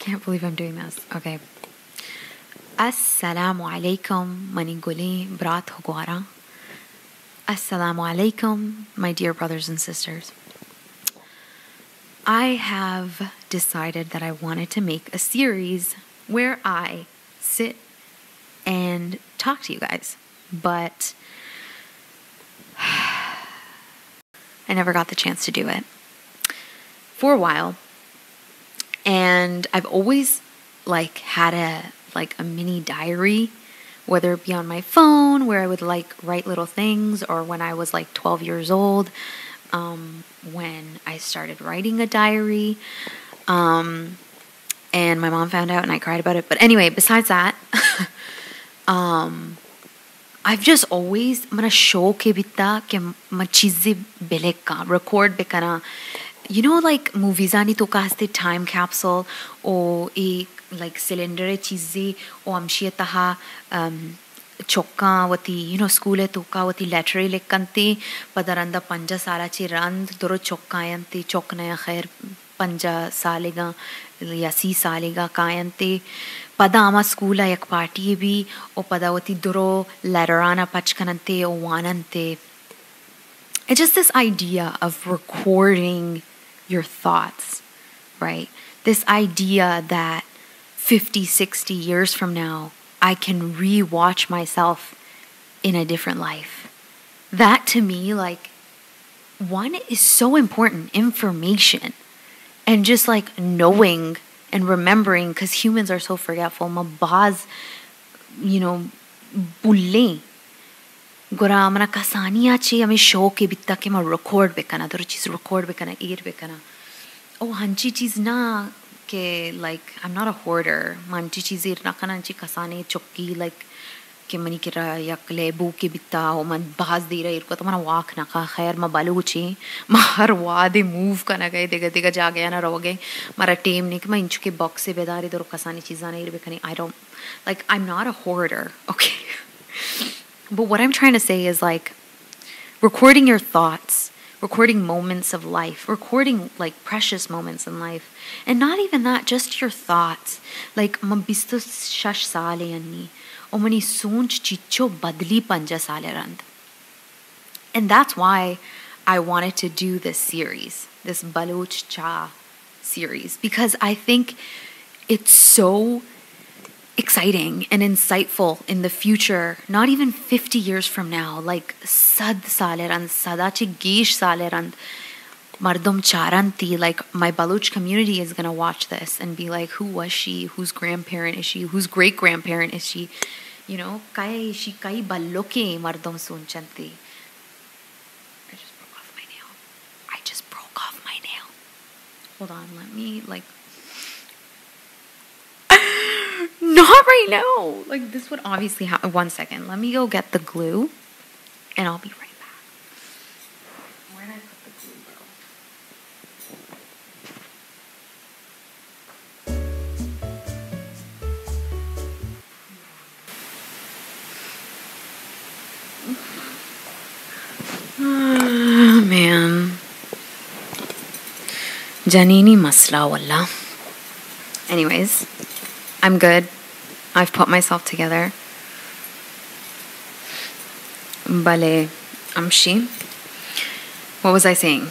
can't believe I'm doing this. Okay. Assalamu alaikum maninguli brat hogwara. Assalamu alaikum, my dear brothers and sisters. I have decided that I wanted to make a series where I sit and talk to you guys, but I never got the chance to do it for a while. And I've always had a mini diary, whether it be on my phone where I would write little things, or when I was 12 years old, when I started writing a diary, and my mom found out and I cried about it. But anyway, besides that, I've just always mana show ke bitta ke ma cheeze beleka record bekana. You know, movies ani to kaste time capsule o ek cylinder e cheeze o amshie taha chokka wati school e toka wati letter lekkante padaranda panja sala chi rand doro chokka yanti chokna ya khair panja salega ya si salega kayante pada ama school yak party bi o pada wati doro letter ana pachkanante o wanante. It's just this idea of recording your thoughts, right? This idea that 50, 60 years from now, I can re-watch myself in a different life. That to me, one is so important, information. And just knowing and remembering, because humans are so forgetful. Mabaz, bulle. Gora mana kasaniya che hame show ke bitta ke ma record bekana dor cheez record bekana ear bekana. Oh hanchi cheez na ke I'm not a hoarder. Manchi cheez ear na kana hanchi kasane chokki ke mani kira yak lebu ke bitta o man baz de raha irko to mana walk na ka khair ma baluchi ma har wade move kana gaye dega dega ja gaya na roge mara team ne ke ma inch ke box se bedari dor kasane cheezana ear bekani. I don't I'm not a hoarder, okay? But what I'm trying to say is recording your thoughts, recording moments of life, recording precious moments in life. And not even that, just your thoughts. Mabisto shash sale anni. O mani soonch chicho badli panja sale rand. And that's why I wanted to do this series, this Baloch Cha series, because I think it's so exciting and insightful in the future, not even 50 years from now, sad salerand, sadachi gish salerand, mardom charanti, my Baloch community is going to watch this and be like, who was she? Whose grandparent is she? Whose great grandparent is she? Kaya she kai baloke mardom sunchanti. I just broke off my nail. Hold on, let me not right now. This would obviously happen. 1 second. Let me go get the glue and I'll be right back. Where did I put the glue, bro? Oh, man. Janini masla wallah. Anyways, I'm good. I've put myself together. Bale amshi. What was I saying?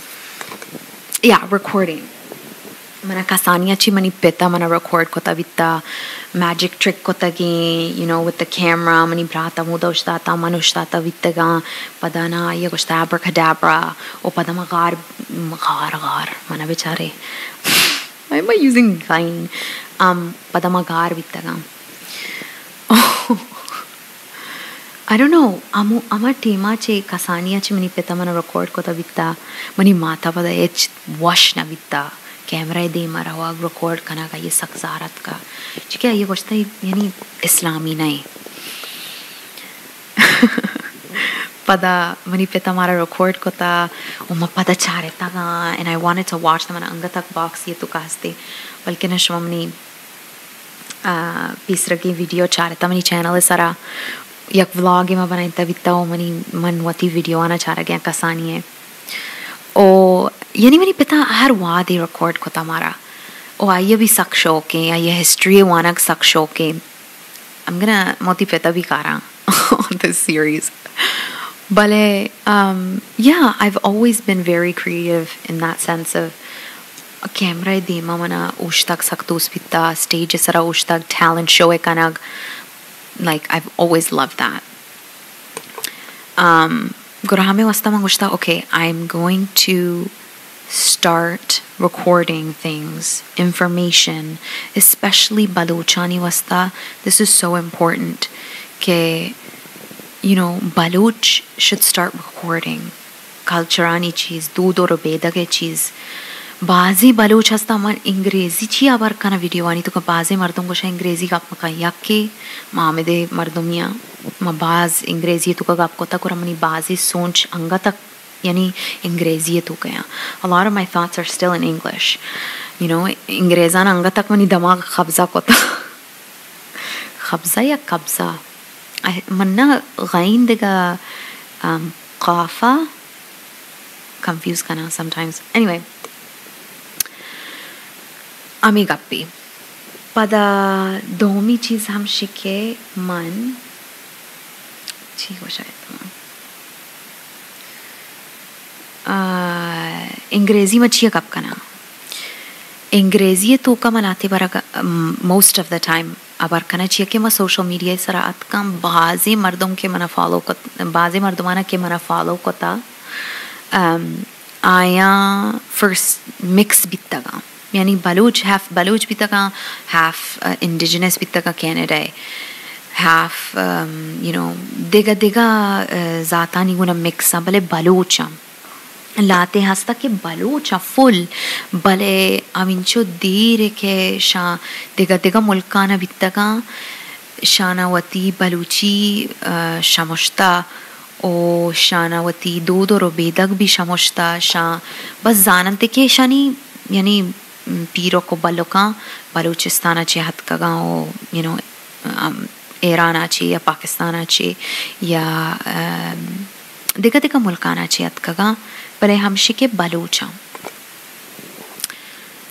Yeah, recording. Mana kasaniya chi mani peta mana record kota bitta magic trick kota gi, with the camera mani brata mudoshtata manushtata vittaga padana yegoshta abracadabra o padama gar mana bichare. Why am I using gain? Padamagar vittaga. Oh, I don't know. Ama tema che kasaniya che mani peta mana record kota vitta mani mata pada ech wash na vitta camera de mara wag record kana ka ye sakzarat ka chike ye goshta yani islami nahi pada mani peta mara record kota o ma pada chareta ga, and I wanted to watch them on angatak box ye to kaste balki na shmamni pisra ki video chareta mani channel sara yak vlog ma banaita vitta o mani manwati video ana chara gya kasani hai o yani mani pita har wadi record kota mara O aye bhi sak shoke, aye history wanak sak shoke. I'm gonna moti peta bhi kara on this series. But yeah, I've always been very creative in that sense of camera dema mana ushtag saktos pitta, stage sara ushtag talent show ekanag. Like I've always loved that. Gurahame wasta mangushta, okay, I'm going to start recording things, information, especially Balochani wasta. This is so important. Ke, you know, Baloch should start recording culturani cheez, dood aur beda ke cheez. बाजी बलूच हस्ता मन इंग्रेजी ची our कना video आनी तो का बाजे मर्दों को शा इंग्रेजी का आपका याके मामेदे मर्दोमिया मा बाज इंग्रेजी तो का आपको तक और मनी बाजी सोच अंगा तक यानी इंग्रेजी तो गया. A lot of my thoughts are still in English, you know. इंग्रेज़ान अंगा तक मनी दिमाग खब्जा को ता खब्जा या कब्जा मन्ना गाइन देगा काफा confuse करना sometimes. Anyway. Ami gappi. Pada domi cheez हम शिके मन ठीक हो शायद इंग्रेजी में छिया कब करना इंग्रेजी तो का मनाते बरा most of the time अबर करना छिया कि मैं social media सरा अतकम बाज़े मर्दों के मना follow को बाज़े मर्दमाना के मना follow को ता आया first mix बित्तगा यानी बलूच half बलूच भी तका half indigenous भी तका Canada half you know देगा ज़ातानी गुना mix बले बलूचा लाते हस्ता के बलूचा full बले अमिंचो देर के शा देगा मुल्काना भी तका शानावती बलूची शामुश्ता ओ शानावती दूध और बेदक भी शामुश्ता शा बस जानते के शानी यानी पीरो को बलोका बलूचिस्तान अच्छे हद का गाँव you know ईरान अच्छे या पाकिस्तान अच्छे या देखा मुल्कान अच्छे हद का गाँव पहले हम शिके बलूचा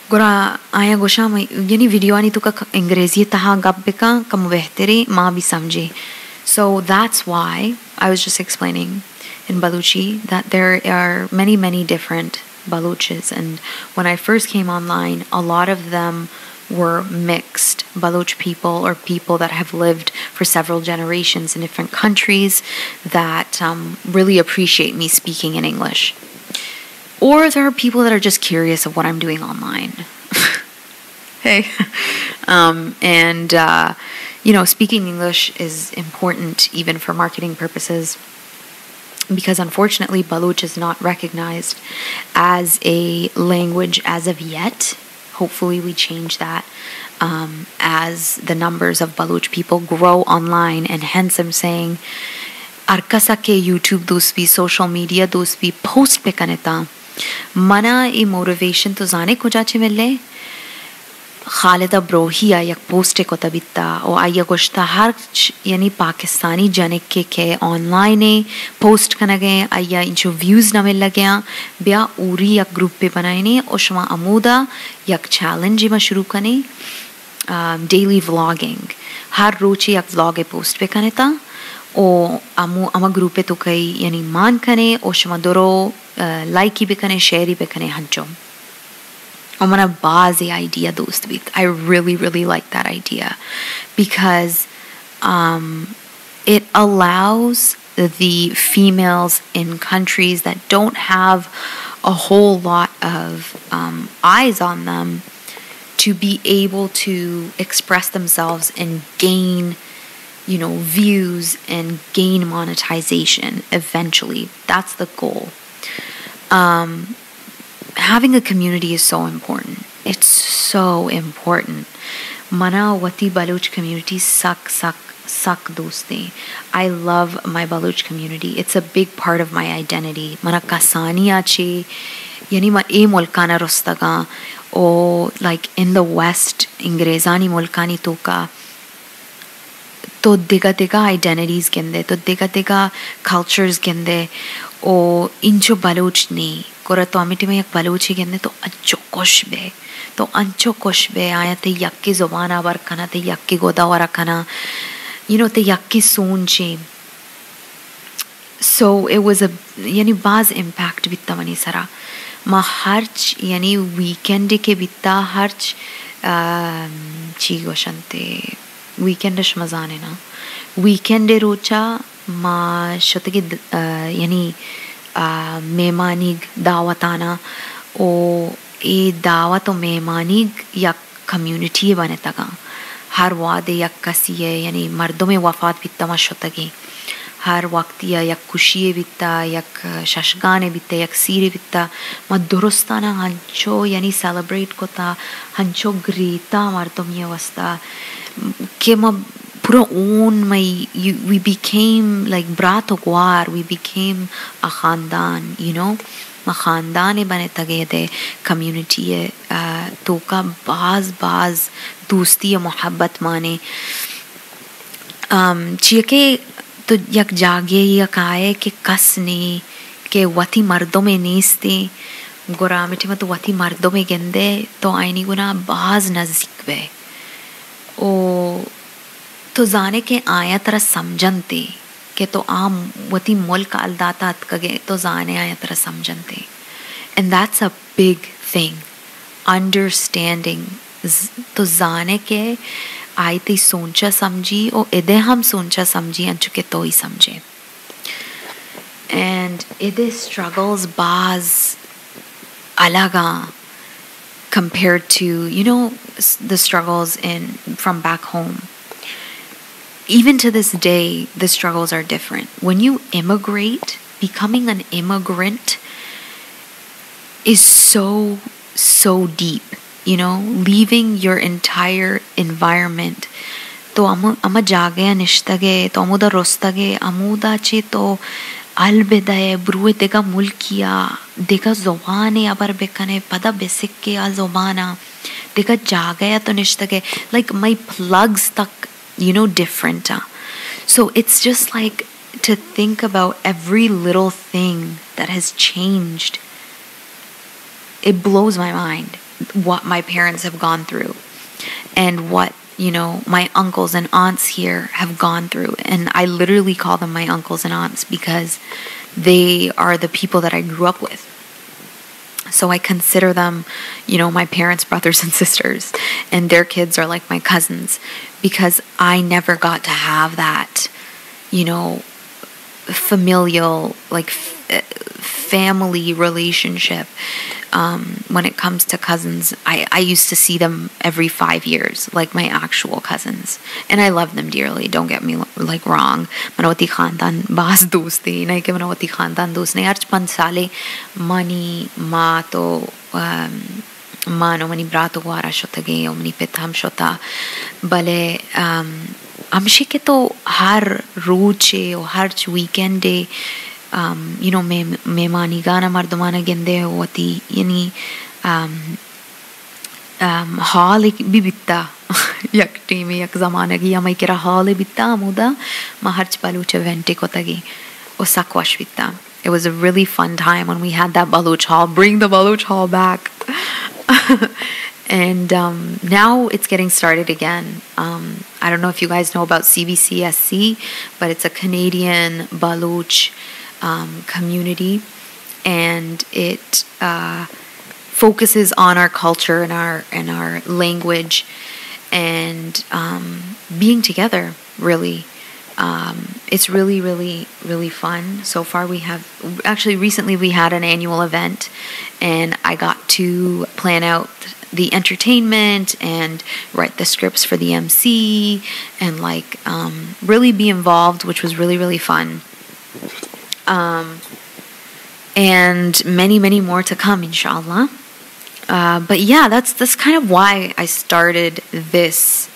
गुरा आया गोशा में यानी वीडियो आनी तो का इंग्रेजी तहा गब्बे का कम बेहतरी माँ भी समझे. So that's why I was just explaining in Baluchi that there are many different Baluches, and when I first came online, a lot of them were mixed Baloch people or people that have lived for several generations in different countries that really appreciate me speaking in English. Or there are people that are just curious of what I'm doing online. Hey. You know, speaking English is important even for marketing purposes, because unfortunately Baloch is not recognized as a language as of yet. Hopefully we change that as the numbers of Baloch people grow online, and hence I'm saying arkasa ke YouTube dosti social media dosti post pe kaneta mana e motivation to zane ko jache mille Khaleda ब्रोहिया एक post को Tabitha और आया गोश्ता हर यानी पाकिस्तानी जनिक के online post करना गए आया इंचो व्यूज़ न मिल गया ब्या उरी एक ग्रुप पे बनाए ने और शमा अमूदा एक चैलेंज में शुरू करने डेली व्लॉगिंग हर रोज़ एक व्लॉग पोस्ट पे करने था और अमा ग्रुप पे तो कई यानी मान करने और शमा दोरो लाइक ही पे करने शेयर ही पे करने हंचो. I'm gonna buzz the idea dost bit. I really like that idea because it allows the females in countries that don't have a whole lot of eyes on them to be able to express themselves and gain, you know, views and gain monetization eventually. That's the goal. Having a community is so important. It's so important. Mana wati Baloch community sak dosti. I love my Baloch community. It's a big part of my identity. Mana kasani ache yani ma e mulkana rostaga or like in the West Ingrezani mulkani toka to diga identities gende to diga cultures gende o incho Baloch ne Kora to amiti me yak Balochi genne to ancho koshbe. To ancho koshbe aya te yakki zobana barkana te yakki godawara kana. You know te yakki sunchi. So it was a yani baz impact bitta mani sara. Ma harch yani weekend ke bitta harch chi goshante weekend shmazane na. Weekend rocha ma shotege yani मेहमानी दावताना ओ ए दावत ओ मेहमानी या community बने तका हर वादे या कसी है यानी मर्दों में वफात बित्ता मशतगी हर वक्त या खुशी बित्ता या शशगाने बित्ता या सीरे बित्ता म दुरुस्ताना हंचो यानी सेलिब्रेट कोता हंचो ग्रीता मर्दों में वस्ता के म pura own we became like brato guar, we became a khandan, you know, ma khandan e bane tage de community e to ka baz dosti e mohabbat mane chiake to yak jage yak aaye ke kasne ke wati mardo mein neste gora miti ma to wati mardo mein gende to aini guna baz nazik be o तो जाने के आया तरह समझनते के तो आम वती मुल्क अलदातात कगे तो जाने आया तरह समझनते and that's a big thing understanding तो जाने के आई ती सोचा समझी ओ इधे हम सोचा समझी अंचुके तो ही समझे and इधे struggles बाज अलगा compared to you know the struggles from back home. Even to this day, the struggles are different. When you immigrate, becoming an immigrant is so deep, you know, leaving your entire environment. To ama jage nishtage, to amuda rostage, amuda che to albedaye, bruwe dega mulkiya, dega zobane abar bekane, pada besikke a zobana, dega jage to nishtage, like my plugs tak you know different so it's just like to think about every little thing that has changed. It blows my mind what my parents have gone through and what you know my uncles and aunts here have gone through, and I literally call them my uncles and aunts because they are the people that I grew up with. So I consider them, you know, my parents' brothers and sisters, and their kids are like my cousins because I never got to have that, you know, familial, like family relationship. When it comes to cousins, I used to see them every 5 years, like my actual cousins. And I love them dearly, don't get me like wrong. Manawati khandan baas dosti, nahi ke manawati khandan dost nahi. Arch 5 sale mani ma to mano mani brato guara shotage o mani petam shota. Bale amshi ke to har roche o har weekend day you know मेहमानी गाना मर्दमाना गेंदे होती यानी हाल भी बिता यक team यक ज़माने की हमें केरा हाल बिता मुदा महर्च बालूच वेंटे को तगी ओ sakwash bitta. It was a really fun time when we had that Baloch Hall. Bring the Baloch Hall back. And now it's getting started again. I don't know if you guys know about CBCSC, but it's a Canadian Baloch community, and it focuses on our culture and our language and being together. Really, it's really fun. So far, recently we had an annual event, and I got to plan out the entertainment and write the scripts for the MC and like really be involved, which was really fun. And many more to come, inshallah. But yeah, that's kind of why I started this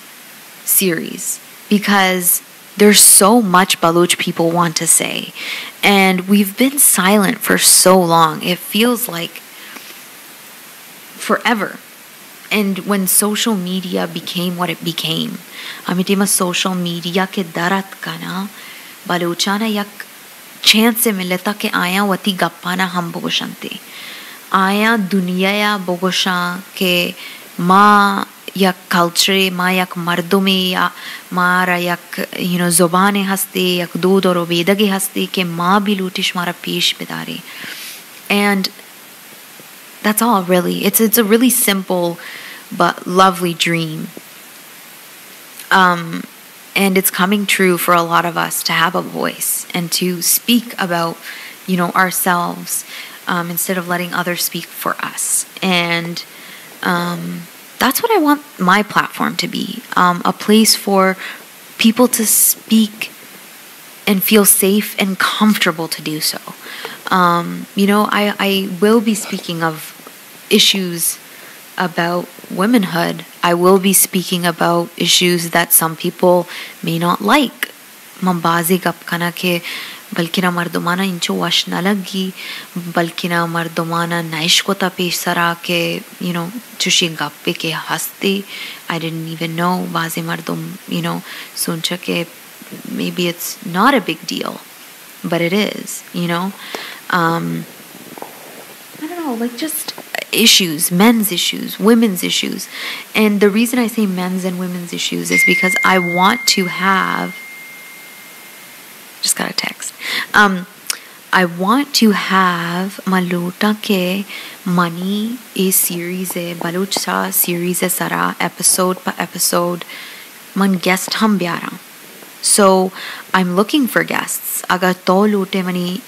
series, because there's so much Baloch people want to say, and we've been silent for so long. It feels like forever. And when social media became what it became, amitima social media ke darat kana Balochana yak chance se mileta ke aya wati gappana hum boshante. Aya dunia bogosha ke ma yak culture ma yak mardumi ya mara yak zobane haste yak dood or vedage haste ke ma bi lutish mara pesh bidare. And that's all really. It's a really simple but lovely dream. And it's coming true for a lot of us to have a voice and to speak about, ourselves, instead of letting others speak for us. And that's what I want my platform to be, a place for people to speak and feel safe and comfortable to do so. I will be speaking of issues about womanhood. I will be speaking about issues that some people may not like. Mambazi gap kana ke balkina mardumana incho wash na lagi, balkina mardumana naish ko ta pesh sara ke, chushi gappe ke haste. I didn't even know bazi mardum, suncha ke maybe it's not a big deal, but it is, I don't know, like just issues, men's issues, women's issues. And the reason I say men's and women's issues is because I want to have, just got a text, I want to have Malota ke Money a series e Baloch Cha Series e Sara episode pa episode man guest hum byara. So I'm looking for guests. Agar to lute mani,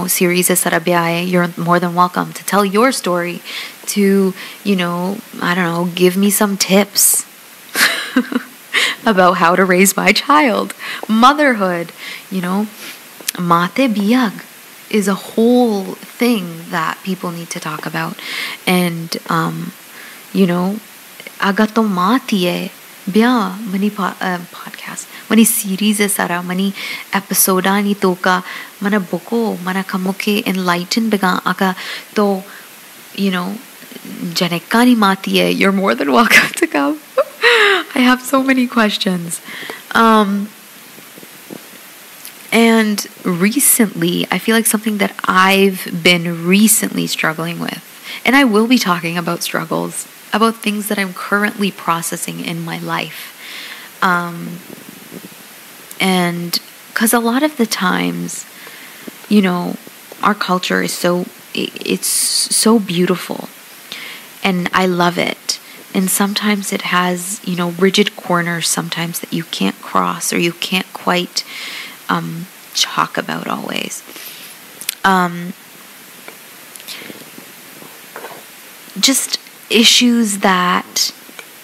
series e sara byaye, you're more than welcome to tell your story, to, I don't know, give me some tips about how to raise my child, motherhood, mate biyag is a whole thing that people need to talk about. And, agato matiye bya mani podcast, mani series e sara, mani episode ani toka, mana boko, mana kamuke enlighten bega aka to, janekani matiye, you're more than welcome to come. I have so many questions. And recently, I feel like something that I've been recently struggling with, and I will be talking about struggles, about things that I'm currently processing in my life. And because a lot of the times, our culture is it's so beautiful, and I love it. And sometimes it has, rigid corners sometimes that you can't cross or you can't quite talk about always. Just issues that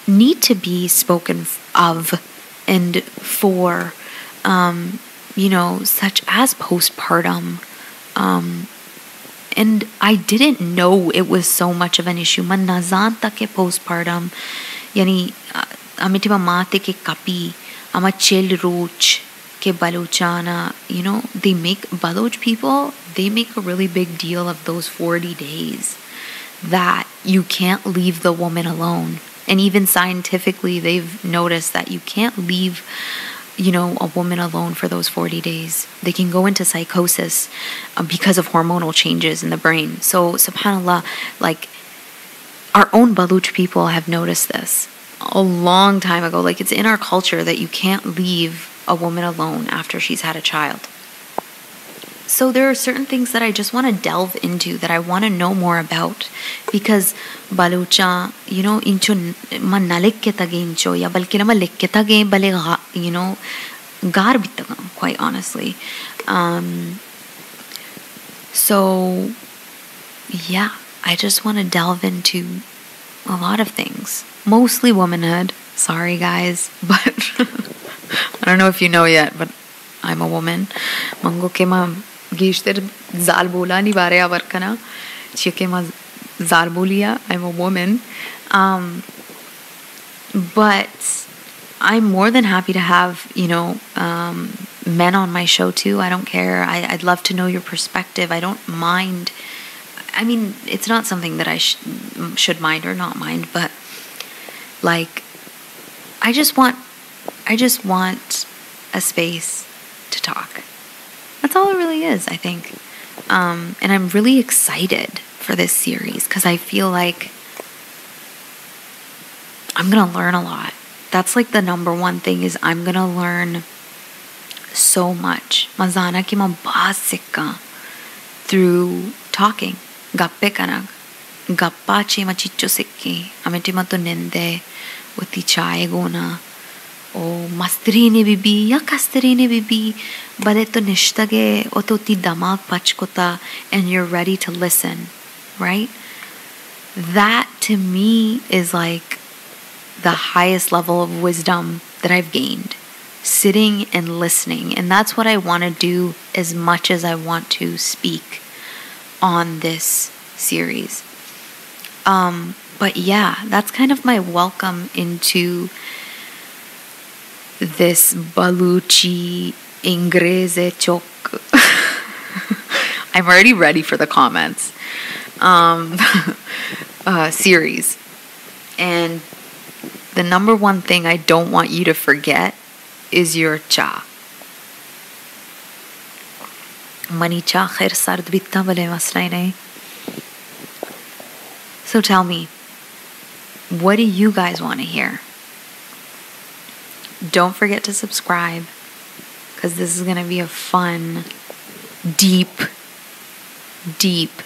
need to be spoken of and for, such as postpartum. And I didn't know it was so much of an issue. Man nazanta ke postpartum, yani amitiba mate ke kapi, ama chel roach ke Balochana, they make Baloch people, they make a really big deal of those 40 days that you can't leave the woman alone. And even scientifically, they've noticed that you can't leave, a woman alone for those 40 days. They can go into psychosis because of hormonal changes in the brain. So, subhanAllah, like, our own Baloch people have noticed this a long time ago. Like, it's in our culture that you can't leave a woman alone after she's had a child. So there are certain things that I just want to delve into, that I want to know more about, because Balocha, incho man nalik ke tage incho ya balki na malik ke tage bale gar bitaga, quite honestly. So yeah, I just want to delve into a lot of things, mostly womanhood. Sorry guys, but I don't know if you know yet, but I'm a woman. Mango ke ma gishter zal bola ni bare avarkana chike ma zal bolia. I'm a woman. But I'm more than happy to have, men on my show too. I don't care. I'd love to know your perspective. I don't mind. I mean, it's not something that I should mind or not mind, but like, I just want a space to talk. That's all it really is, I think. And I'm really excited for this series because I feel like I'm going to learn a lot. That's like the number one thing is I'm going to learn so much. Mazana ki mabasika through talking. Gappe kanag. Gappa chi machicho sikki. Ameti mato nende. Uti chai gona. O mastrine bibi ya kastrine bibi. Bale to nishtage. Oto ti damag pachkota. And you're ready to listen. Right? That to me is like the highest level of wisdom that I've gained. Sitting and listening. And that's what I want to do as much as I want to speak on this series. But yeah, that's kind of my welcome into this Baluchi Ingrese Chok. I'm already ready for the comments. Series. And the number one thing I don't want you to forget is your cha. Mani cha khair sard bitta bale masla nahi. So tell me, what do you guys want to hear? Don't forget to subscribe because this is going to be a fun, deep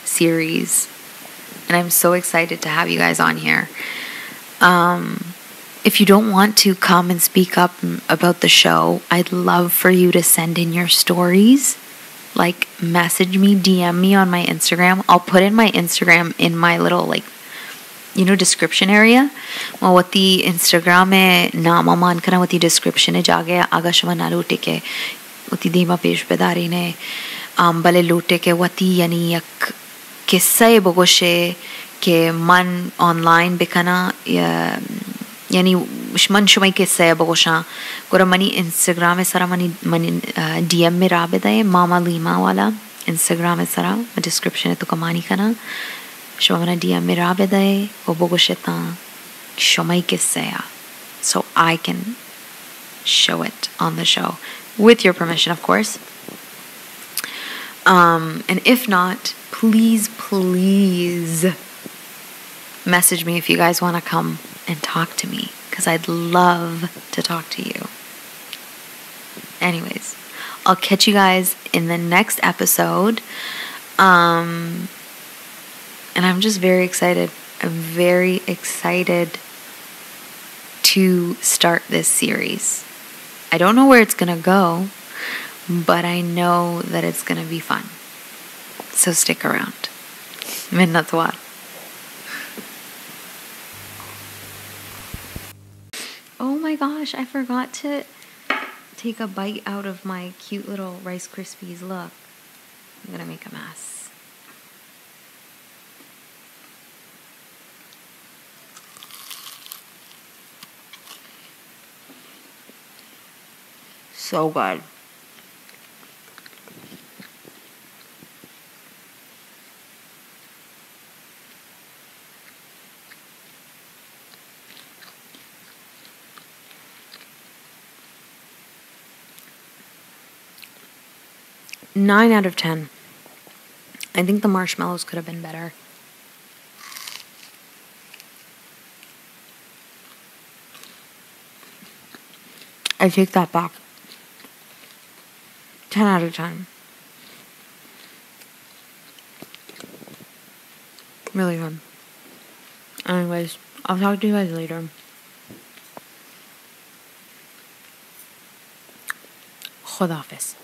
series. And I'm so excited to have you guys on here. If you don't want to come and speak up about the show, I'd love for you to send in your stories. Like, message me, DM me on my Instagram. I'll put in my Instagram in my little, like, description area. Wati Instagram mein naama maan kana wati description mein jaage agashma na loote ke wati dima pesh bedari ne bale loote ke wati yani yak kissa bogoshe ke man online bekana yani man shumai kissa bogosha gora mani Instagram mein sara mani DM mein rabeda mama lima wala Instagram mein sara description mein to kamani kana Shomana DM mi rabedai o bogosheta shomai kisseya so I can show it on the show with your permission, of course. And if not, please message me if you guys want to come and talk to me because I'd love to talk to you. Anyways, I'll catch you guys in the next episode. And I'm just very excited. I'm very excited to start this series. I don't know where it's going to go, but I know that it's going to be fun. So stick around. Minnat war. Oh my gosh, I forgot to take a bite out of my cute little Rice Krispies. Look, I'm going to make a mess. So good. Nine out of 10. I think the marshmallows could have been better. I take that back. 10 out of 10. Really good. Anyways, I'll talk to you guys later. Khuda Hafiz.